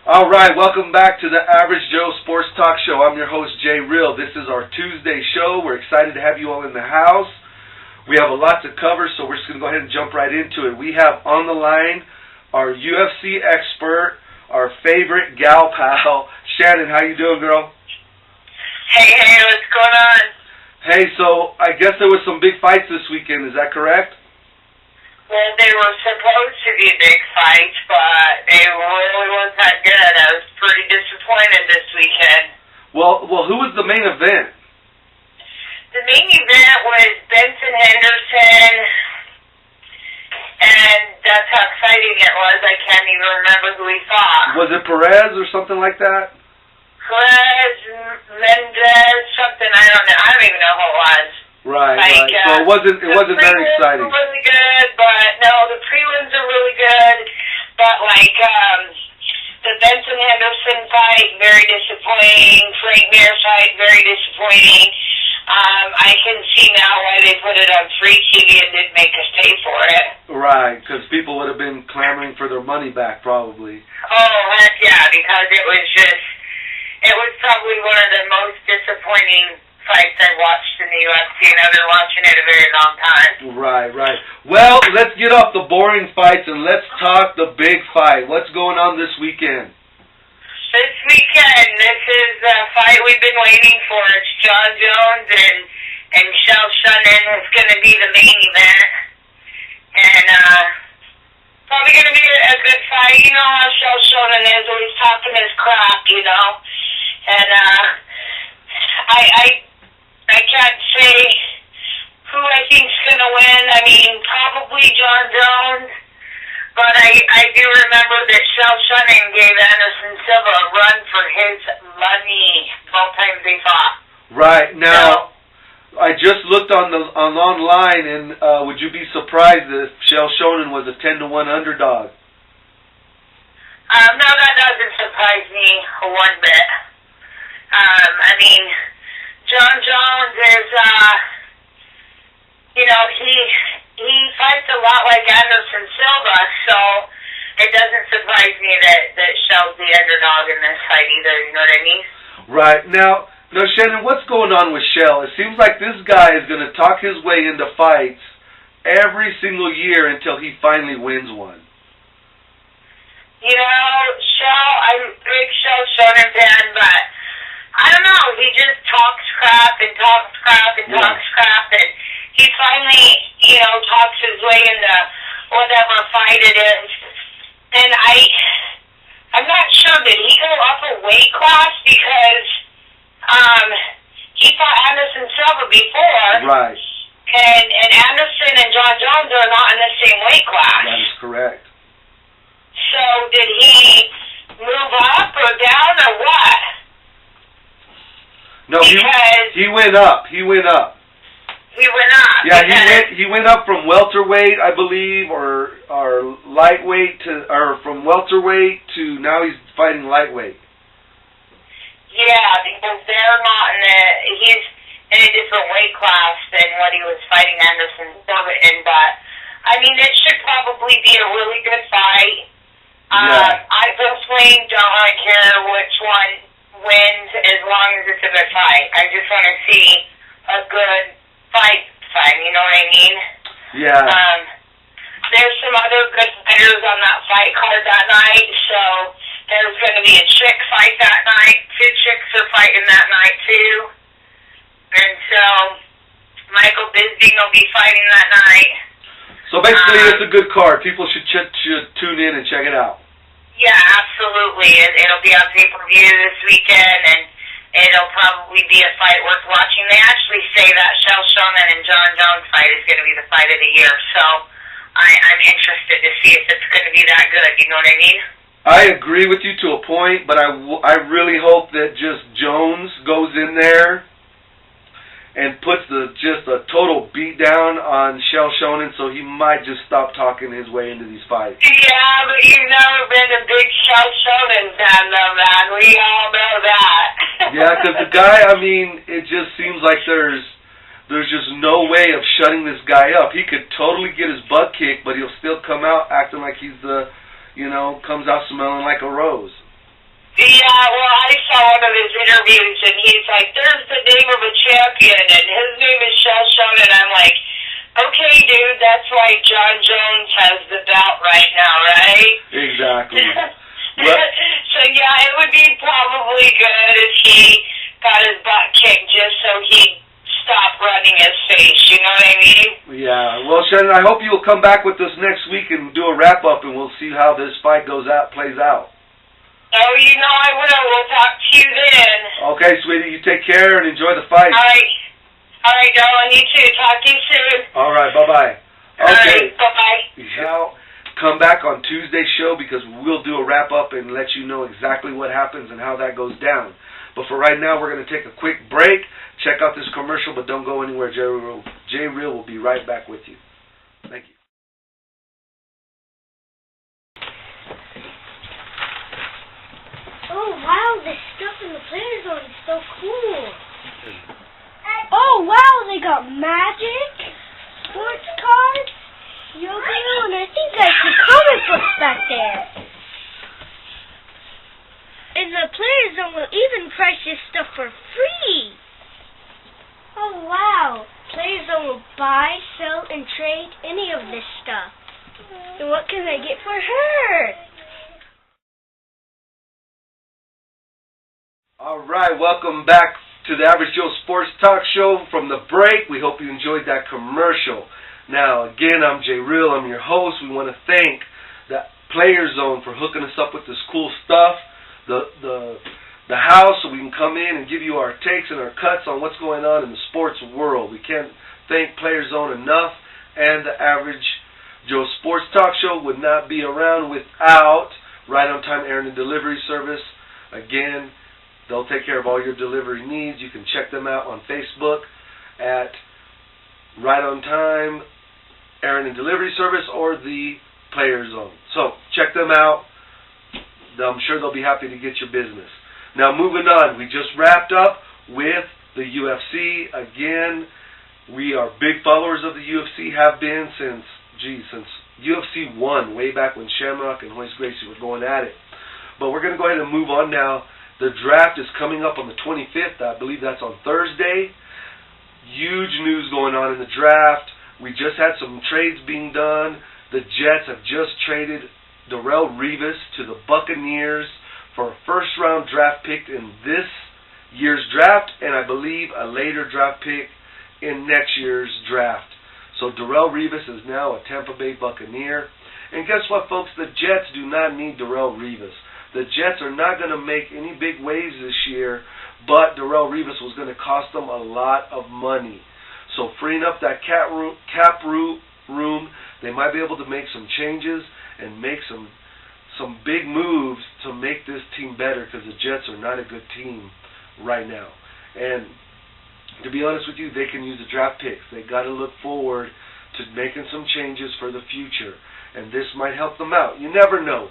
All right, welcome back to the Average Joe Sports Talk Show. I'm your host, Jay Real. This is our Tuesday show. We're excited to have you all in the house. We have a lot to cover, so we're just going to go ahead and jump right into it. We have on the line our UFC expert, our favorite gal pal, Shannon. How you doing, girl? Hey, what's going on? Hey, so I guess there was some big fights this weekend. Is that correct? Well, they were supposed to be big fights, but they really weren't that good. I was pretty disappointed this weekend. Well, who was the main event? The main event was Benson Henderson, and that's how exciting it was. I can't even remember who he fought. Was it Perez or something like that? Perez, Mendez, something, I don't know. I don't even know who it was. Right, right. So it wasn't very exciting. The prelims were really good, but no, the prelims are really good. But the Benson Henderson fight, very disappointing. Frank Mir fight, very disappointing. I can see now why they put it on free TV and didn't make us pay for it. Right, because people would have been clamoring for their money back, probably. Oh, heck yeah, because it was probably one of the most disappointing fights I've watched in the UFC, and I've been watching it a very long time. Right. Well, let's get off the boring fights and let's talk the big fight. What's going on this weekend? This weekend, this is the fight we've been waiting for. It's John Jones and Chael Sonnen is going to be the main event. And probably going to be a good fight. You know how Chael Sonnen is, always talking his crap, you know. And I can't say who I think's going to win. I mean, probably John Jones. But I do remember that Chael Sonnen gave Anderson Silva a run for his money both times they fought. Right. Now, I just looked online, and would you be surprised that Chael Sonnen was a 10-1 underdog? No, that doesn't surprise me one bit. I mean, John Jones is, he fights a lot like Anderson Silva, so it doesn't surprise me that Chael's the underdog in this fight either, you know what I mean? Right. Now, Shannon, what's going on with Chael? It seems like this guy is going to talk his way into fights every single year until he finally wins one. You know, I'm a big Chael Sonnen fan, but I don't know, he just talks crap and talks crap and talks crap, and he finally, talks his way into whatever fight it is. And I'm not sure, did he go up a weight class? Because he fought Anderson Silva before. Right. And Anderson and John Jones are not in the same weight class. That is correct. So did he move up or down or what? No, he went up. He went up. He went up. Yeah, he went up from welterweight, I believe, or lightweight from welterweight to now he's fighting lightweight. Yeah, because he's in a different weight class than what he was fighting Anderson Silva in. But I mean, it should probably be a really good fight. I personally don't really care which one wins as long as it's a good fight. I just want to see a good fight, you know what I mean? Yeah. There's some other good fighters on that fight card that night, so there's going to be a chick fight that night. 2 chicks are fighting that night, too. And so Michael Bisping will be fighting that night. So basically it's a good card. People should tune in and check it out. Yeah, absolutely. It'll be on pay-per-view this weekend, and it'll probably be a fight worth watching. They actually say that Chael Sonnen and John Jones fight is going to be the fight of the year, so I'm interested to see if it's going to be that good, you know what I mean? I agree with you to a point, but I really hope that just Jones goes in there and puts just a total beat down on Chael Sonnen, so he might just stop talking his way into these fights. Yeah, but you've never been a big Chael Sonnen fan, though, man. We all know that. Yeah, because the guy, I mean, it just seems like there's there's just no way of shutting this guy up. He could totally get his butt kicked, but he'll still come out acting like he's comes out smelling like a rose. Yeah, well, I saw one of his interviews, and he's like, there's the name of a champion, and his name is Shell, and I'm like, okay, dude, that's why John Jones has the belt right now, right? Exactly. So, yeah, it would be probably good if he got his butt kicked just so he'd stop running his face, you know what I mean? Yeah, well, Shannon, I hope you'll come back with us next week and do a wrap-up, and we'll see how this fight plays out. Oh, you know I will. We'll talk to you then. Okay, sweetie, you take care and enjoy the fight. All right, darling, you too. Talk to you soon. All right, bye-bye. Okay. All right, bye-bye. Now, come back on Tuesday's show because we'll do a wrap-up and let you know exactly what happens and how that goes down. But for right now, we're going to take a quick break. Check out this commercial, but don't go anywhere. Jay Real will be right back with you. Thank you. Oh, wow, this stuff in the Player Zone is so cool. Oh, wow, they got Magic, sports cards, Yu-Gi-Oh, and I think there's some comic books back there. And the Player Zone will even price this stuff for free. Oh, wow. Player Zone will buy, sell, and trade any of this stuff. And what can I get for her? All right, welcome back to the Average Joe Sports Talk Show from the break. We hope you enjoyed that commercial. Now, again, I'm Jay Real. I'm your host. We want to thank the Player Zone for hooking us up with this cool stuff, the house, so we can come in and give you our takes and our cuts on what's going on in the sports world. We can't thank Player Zone enough, and the Average Joe Sports Talk Show would not be around without Right On Time Airing and Delivery Service. Again, they'll take care of all your delivery needs. You can check them out on Facebook at Right On Time Airing and Delivery Service or the Player Zone. So check them out. I'm sure they'll be happy to get your business. Now moving on, we just wrapped up with the UFC. Again, we are big followers of the UFC, have been since UFC 1, way back when Shamrock and Royce Gracie were going at it. But we're going to go ahead and move on now. The draft is coming up on the 25th. I believe that's on Thursday. Huge news going on in the draft. We just had some trades being done. The Jets have just traded Darrelle Revis to the Buccaneers for a first-round draft pick in this year's draft, and I believe a later draft pick in next year's draft. So Darrelle Revis is now a Tampa Bay Buccaneer. And guess what, folks? The Jets do not need Darrelle Revis. The Jets are not going to make any big waves this year, but Darrelle Revis was going to cost them a lot of money. So freeing up that cap room, they might be able to make some changes and make some big moves to make this team better, because the Jets are not a good team right now. And to be honest with you, they can use the draft picks. They got to look forward to making some changes for the future, and this might help them out. You never know.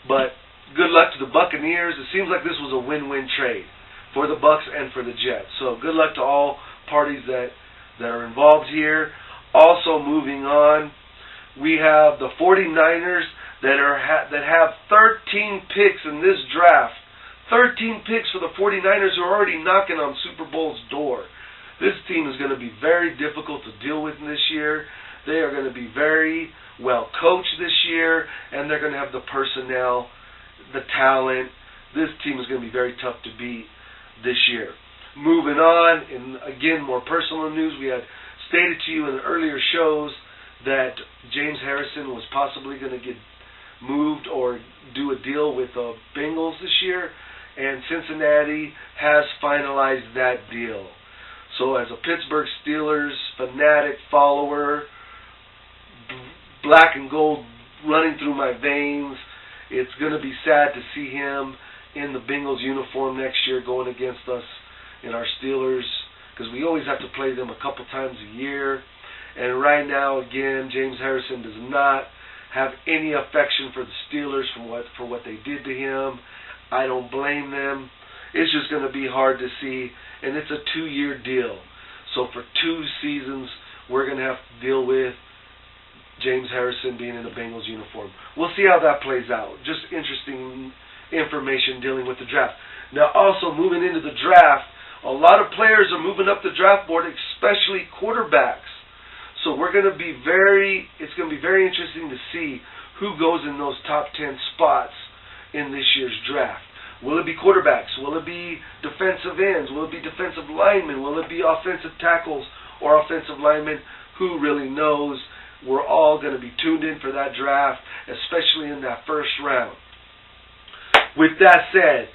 But good luck to the Buccaneers. It seems like this was a win-win trade for the Bucs and for the Jets. So good luck to all parties that are involved here. Also moving on, we have the 49ers that have 13 picks in this draft. 13 picks for the 49ers who are already knocking on Super Bowl's door. This team is going to be very difficult to deal with this year. They are going to be very well coached this year, and they're going to have the personnel, the talent. This team is going to be very tough to beat this year. Moving on, and again, more personal news, we had stated to you in earlier shows that James Harrison was possibly going to get moved or do a deal with the Bengals this year, and Cincinnati has finalized that deal. So as a Pittsburgh Steelers fanatic follower, black and gold running through my veins, it's going to be sad to see him in the Bengals uniform next year going against us in our Steelers, because we always have to play them a couple times a year. And right now, again, James Harrison does not have any affection for the Steelers for what they did to him. I don't blame them. It's just going to be hard to see, and it's a 2-year deal. So for 2 seasons, we're going to have to deal with James Harrison being in a Bengals uniform. We'll see how that plays out. Just interesting information dealing with the draft. Now, also moving into the draft, a lot of players are moving up the draft board, especially quarterbacks. So it's going to be very interesting to see who goes in those top 10 spots in this year's draft. Will it be quarterbacks? Will it be defensive ends? Will it be defensive linemen? Will it be offensive tackles or offensive linemen? Who really knows? We're all going to be tuned in for that draft, especially in that first round. With that said,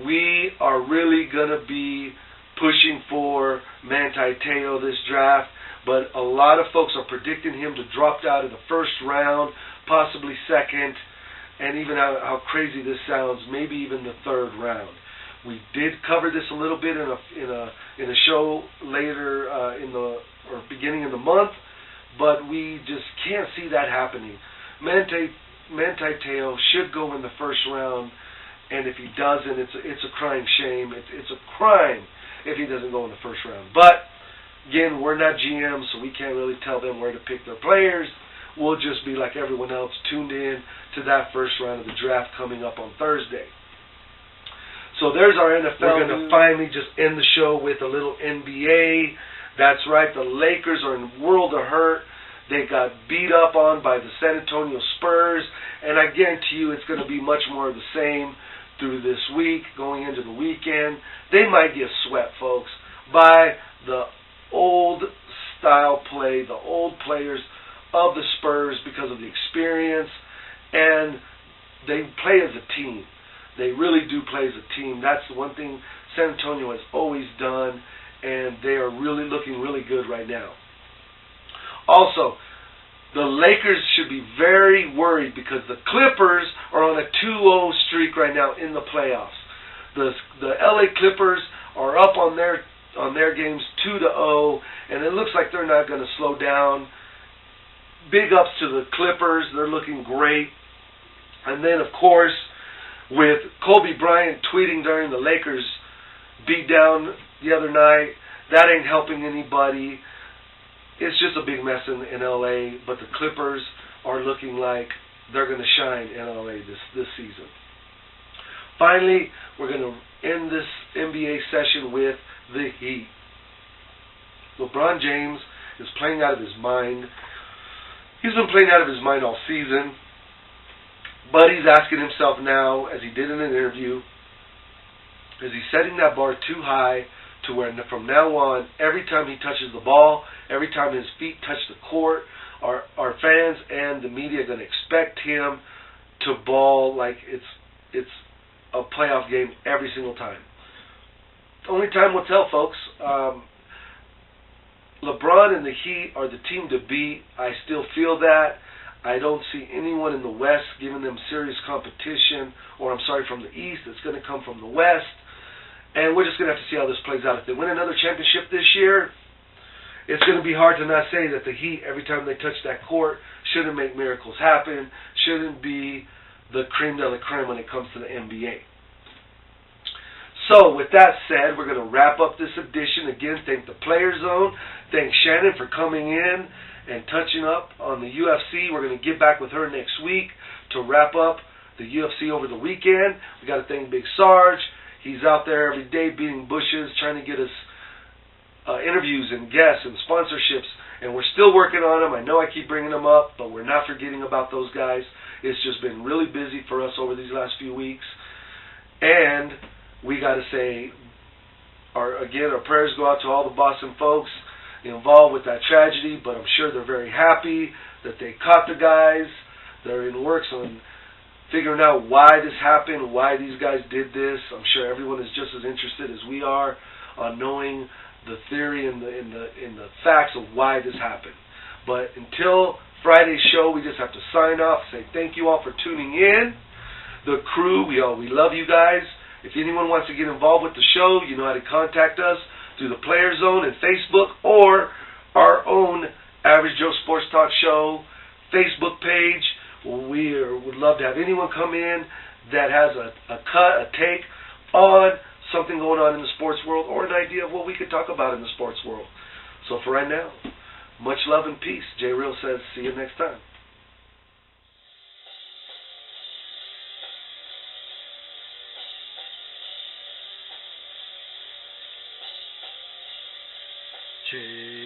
we are really going to be pushing for Manti Te'o this draft, but a lot of folks are predicting him to drop out of the first round, possibly second, and even how crazy this sounds, maybe even the third round. We did cover this a little bit in a show later beginning of the month, but we just can't see that happening. Manti Te'o should go in the first round, and if he doesn't, it's a crying shame. It's a crime if he doesn't go in the first round. But again, we're not GMs, so we can't really tell them where to pick their players. We'll just be like everyone else, tuned in to that first round of the draft coming up on Thursday. So there's our NFL. We're going to finally just end the show with a little NBA. That's right, the Lakers are in a world of hurt. They got beat up on by the San Antonio Spurs, and I guarantee you it's going to be much more of the same through this week, going into the weekend. They might get swept, folks, by the old style play, the old players of the Spurs because of the experience, and they play as a team. They really do play as a team. That's the one thing San Antonio has always done, and they are really looking really good right now. Also, the Lakers should be very worried because the Clippers are on a 2-0 streak right now in the playoffs. The LA Clippers are up on their games 2-0, and it looks like they're not going to slow down. Big ups to the Clippers. They're looking great. And then, of course, with Kobe Bryant tweeting during the Lakers beatdown the other night, that ain't helping anybody. It's just a big mess in LA, but the Clippers are looking like they're going to shine in LA this season. Finally, we're going to end this NBA session with the Heat. LeBron James is playing out of his mind. He's been playing out of his mind all season, but he's asking himself now, as he did in an interview, is he setting that bar too high to where from now on, every time he touches the ball, every time his feet touch the court, our fans and the media are going to expect him to ball like it's a playoff game every single time. Only time will tell, folks. LeBron and the Heat are the team to beat. I still feel that. I don't see anyone in the West giving them serious competition, from the East. It's going to come from the West. And we're just going to have to see how this plays out. If they win another championship this year, it's going to be hard to not say that the Heat, every time they touch that court, shouldn't make miracles happen, shouldn't be the creme de la creme when it comes to the NBA. So, with that said, we're going to wrap up this edition. Again, thank the Player Zone. Thank Shannon for coming in and touching up on the UFC. We're going to get back with her next week to wrap up the UFC over the weekend. We got to thank Big Sarge. He's out there every day beating bushes, trying to get us interviews and guests and sponsorships, and we're still working on them. I know I keep bringing them up, but we're not forgetting about those guys. It's just been really busy for us over these last few weeks. And we got to say, our prayers go out to all the Boston folks involved with that tragedy, but I'm sure they're very happy that they caught the guys. They're in works on figuring out why this happened, why these guys did this. I'm sure everyone is just as interested as we are on knowing the theory and the facts of why this happened. But until Friday's show, we just have to sign off, say thank you all for tuning in. The crew, we love you guys. If anyone wants to get involved with the show, you know how to contact us through the Player Zone and Facebook, or our own Average Joe Sports Talk Show Facebook page. We would love to have anyone come in that has a take on something going on in the sports world, or an idea of what we could talk about in the sports world. So for right now, much love and peace. J Real says, see you next time. J